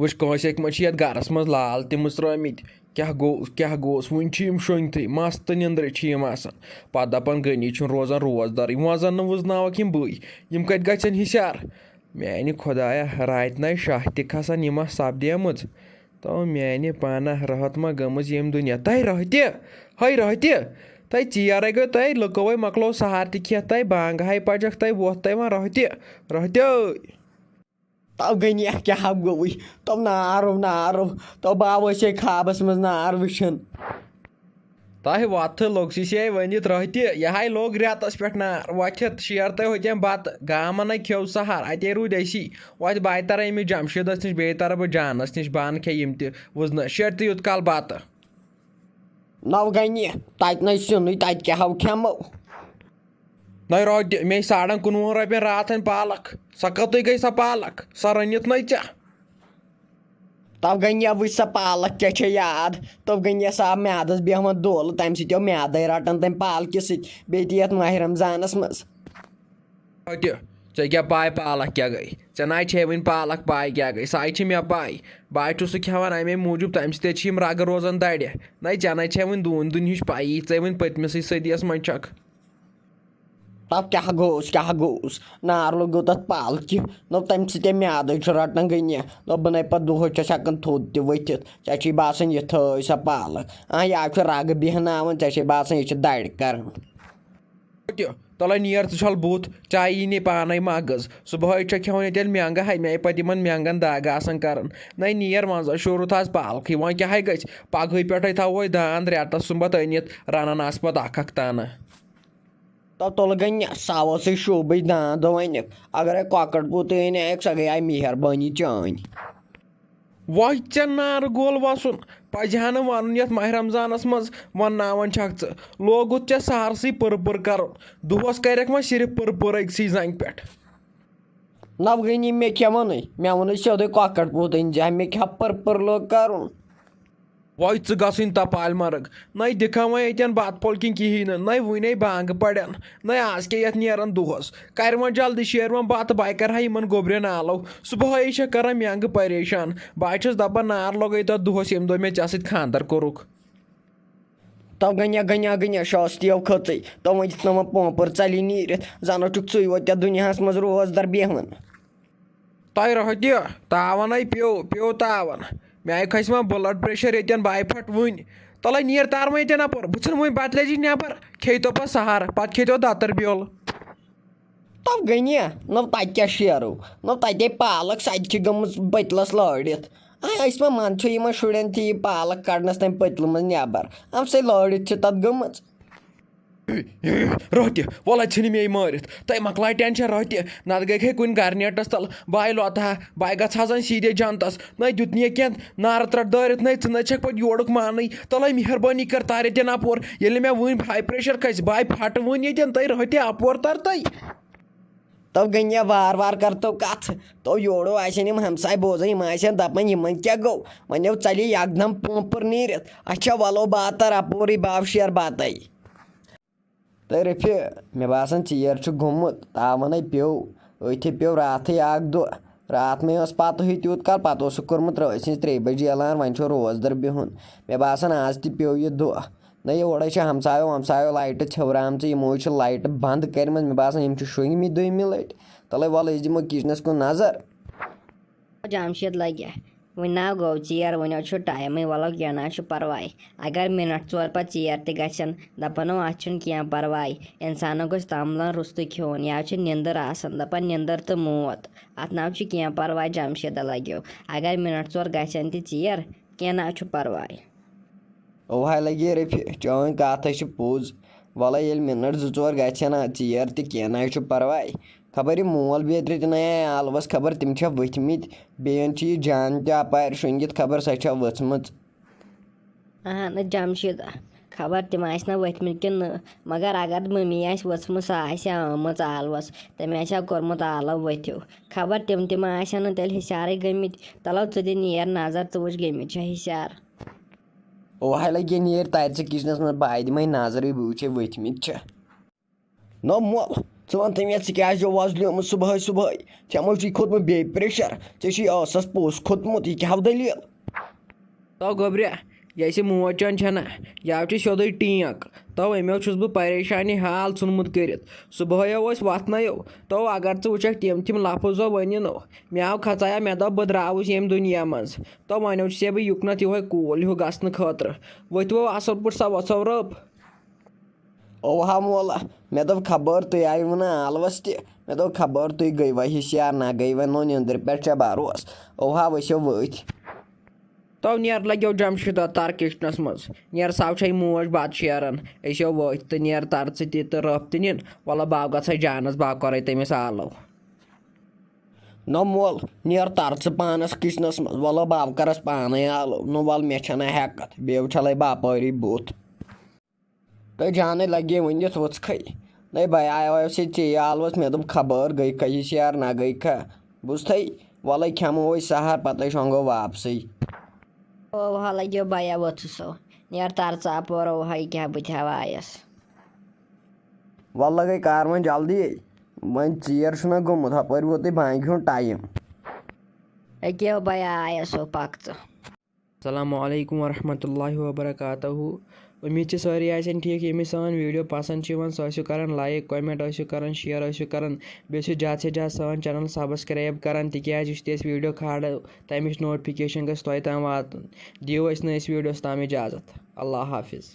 वुच कौंस एक मच यत गरस मज लाल तिम त्रिमित क्या गोस वन शोंगते मस्त निंद्र पत दपान गनी रोजान रोजदार वो जन वुजनावक यम बई यम कत गन हिस्यार मैंने खुदाया रात ना शाह ति खसान यम सपदेम तो मैंने पाना रहत मा गमज यम दुनिया तय रहते तय चीर गो तय लुको मकलो सहार ति तय बांग हाय पजक तय वोत तय वा रहते तब गई क्या गई तब नारो तब बाव खाबस मज नार वुचन तह वत लोगसी से वनित रहते यह लोग रेतस पे नार वथित शेर तय होतम बत गामन खेव सहार अते रूद असी वत बाय तर अमिस जमशेदस नश बे तर बह जानस नश बान खे यम तुजन शेर त युत काल बत नव गई तत न सुन तत क्या खेमो न रोत मे 19.5 रपन रातन पालक सा कत गई सा पालक सा रनित न चा तब गई वुच सा पालक क्या याद तब गई सा म्यादस बेहन दोल तम सो म्याद रटन तम पालक सत माह रमजानस मज ऐ क्या पाय पालक क्या गई ऐ ना वन पालक पाय क्या गई साई मे पाय बह छु खेवान अमे मूजूब तम सम रग रोजान दड़े न ऐ वन दून दुन हिश पाई ऐ वन पतमस सदियस मन छक तब क्या गोस नार लोग तथ पालक नब तम सत म्याद रटन गई नब बन पे दोह हेकान थोद तथ ऐ बासान यह थी सा पालक यह रग बेहनान ऐ बासान यह दड़ कर तल नीर चल बुत चाय यी पान मगज सुबह खेवान ये मेंग हाय मे पे मेंगन दग कर न नीर मज शुरू थस पालक वो क्या गई पगह पे थो दांद रेतस सुबह अनित रनान आस पे अख ताना तब तुल गई साव से शोब दांद वन अगर कॉकट पुत अनिक सो गई मेहरबानी चान वह ऐ नार गोल वसन पजह वन ये माह रमजानस मज वन छक लोगुत सहरसी पुर कर दोहस करक व सिर्फ पुर अक्सी जंग पे नव गई मे क्या वन सोदे कॉकट पुत अन मे क्या पुर लोग कर वह गसन तपाल मर्ग न दिखा वो यन बत पोल कहीं न वन बांग पड़न न आज क्या ये नेरन दोहस कर वो जल्दी शेर वो बत बह कर इन गोबरन आलो सुबह कर मेंग परेशान बह दपान नार लगे तथ दोहस यम दो मे ऐ सत खानदर कोरुक तब गई शास्तियों खच तो वन नो पोंपुर चली नीर जन छु वो दुनिया मज रोजदार बेहन तय रहते तावन पे तावन मे खस व ब्लड प्रेशर ये बाय फट वन तल नीर तार वो ये अपर बह वो पत लजी नबर खेतो पे सहर पे खेतो दतर ब्योल तब गई न तत क्या शेरो न तते पालक सत गमज पतलस लड़ित मा मन इन शुरन थी पालक कड़नस तम पतल मज नबर अम से लड़ित तथ गमज रहते वल मे मारित तय मकल टेंशन रहते नत गई कुन गर नेटस तल बाय लोता बाय गन सीधे जनतस न दुत क्या नार त्रट दारित न छक पे योड़क मान तल मेहरबानी कर तार ये अपोर ये मे वन हाई प्रेशर खस बाय फट वन ये तय रहते अपोर तर तय तब गई वार कर तो कथ तो योड़ो आम हमसाय बोजान इन दपान इन क्या गो वो चली एकदम पोंपुर नीरित अच्छा वलो बात तर अपोर बाव शेर बात तो रफी मे बासान चीर गुमुत तावन पे रात दो रात में पत तूत काल पे कोर्मुत रस 3 बजे एलान वन रोजदर बिहुन मे बासान आज पे यह दह न योड़े हमसायो लाइट छवराम यमो लाइट बंद कर मे बासान शुंगम दोमी लट तले वल दिमो किचनस कुन नजर जामशेद लगे वो ना गो चीर वो टाइम वलो क्या परवा अगर मिनट 4 पे चीर तन दपानो क्या परवा इंसान गो तमलन रुस्त खोन या निंदर दपान निंदर तो मौत अत ना क्या परवा जमशेद लगो अगर मिनट 4 गन चीर क्या ना परवा ओह लगे रफी चौन कथ पोज वल ये मिनट 2-4 गन चीर क्या ना परवा खबर मोल बेत्र तन आलवस खबर तम वथमित बेन जान तपार शुंगित खबर सा वचम अहन जमशेद खबर तम ना वथमित कि मगर अगर मम्मी वचम सह आमच आलवस तम कोर्मुत आलव वथ्यो खबर तम तेल हिसारे गमित तलो दी नीर नजर वुच गमित हिसार ओह लगे नीर तर किचनस मज बह दिमे नजर बह वुचे वथमित न मोल ژٕ وَن تہٕ مےٚ ژٕ کیٛازِ چھُ وۄزلیومُت صُبحٲے صُبحٲے ژےٚ ما چھُے کھوٚتمُت بیٚیہِ پرٛیشَر ژےٚ چھُے ٲسَس پوٚژھ کھوٚتمُت یہِ کیٛاہ دٔلیٖل تو گوٚبرِ ییٚسہِ موج چان چھَنا یَو چھِ سیوٚدُے ٹینٛک تو اَمیو چھُس بہٕ پریشانی حال ژھُنمُت کٔرِتھ صُبحٲیو ٲسۍ وۄتھنَیو تو اگر ژٕ وٕچھکھ تِم لفظ ؤنِنو مےٚ آو کھژایا مےٚ دوٚپ بہٕ درٛاوُس ییٚمہِ دُنیا منٛز تو وۄنۍ چھُس بہٕ یُکنَتھ یِہوے کوٗل ہیوٗ گژھنہٕ خٲطرٕ ؤتھِو اَصٕل پٲٹھۍ سا وۄژھو رٔب اوہا مولا مےٚ دوٚپ خبر تُہۍ آیوٕ نہٕ عالوَس تہِ مےٚ دوٚپ خبر تُہۍ گٔے وَ ہِشیار نہ گٔے وۄنۍ نو نیٚنٛدرِ پٮ۪ٹھ ژےٚ بروس اوہا ؤسِو ؤتھۍ تو نیر لگیو جمشیٖدہ تر کِچنس منٛز نیر ساوچھے موج بتہٕ شیران أسۍ یو ؤتھۍ تہٕ نیر تر ژٕ تہِ تہٕ رٔب تہِ نِن وَلہٕ بہٕ گژھے جانس بہٕ کَرے تٔمِس آلو نو مول نیر تر ژٕ پانَس کِچنَس منٛز وَلہٕ بہٕ کَرَس پانَے آلو نو وَلہٕ مےٚ چھَنہٕ ہٮ۪کَتھ بیٚیہِ چھَلے باپٲری بُتھ تُہۍ جانٕے لگے ؤنِتھ وٕژکھٕے نَے بھاے آیو سے ژےٚ آلوَس مےٚ دوٚپ خبر گٔے کھا ہِشیار نہ گٔے کھا بوٗزتھٕے وَلَے کھٮ۪مو أسۍ سہر پَتَے شۄنٛگو واپسٕے اوہا لگیو بیا وۄتھسو نیر تر ژٕ اپور اوہا یہِ کیٛاہ بہٕ تہِ آیس وَلہٕ گٔے کار وۄنۍ جلدی وۄنۍ ژیر چھُنہ گوٚمُت ہُپٲرۍ ووتُے بانٛگہِ ہُنٛد ٹایم أکیاہ بیا آیسو پک ژٕ السلام علیکم ورحمۃ اللہ وبرکاتہ اُمید چھِ سٲری آسن ٹھیٖک ییٚمِس سٲنۍ ویٖڈیو پسنٛد چھِ یِوان سُہ ٲسِو کران لایک کومنٹ ٲسِو کران شِیر ٲسِو کران بیٚیہِ ٲسِو زیادٕ سے زیادٕ سٲنۍ چینل سبسکرایب کران تِکیازِ یُس تہِ أسۍ ویٖڈیو کھالو تَمِچ نوٹفکیشن گژھِ تۄہہِ تام واتُن دِیِو أسۍ نہٕ أسۍ ویٖڈیوس تام اِجازت اللہ حافِظ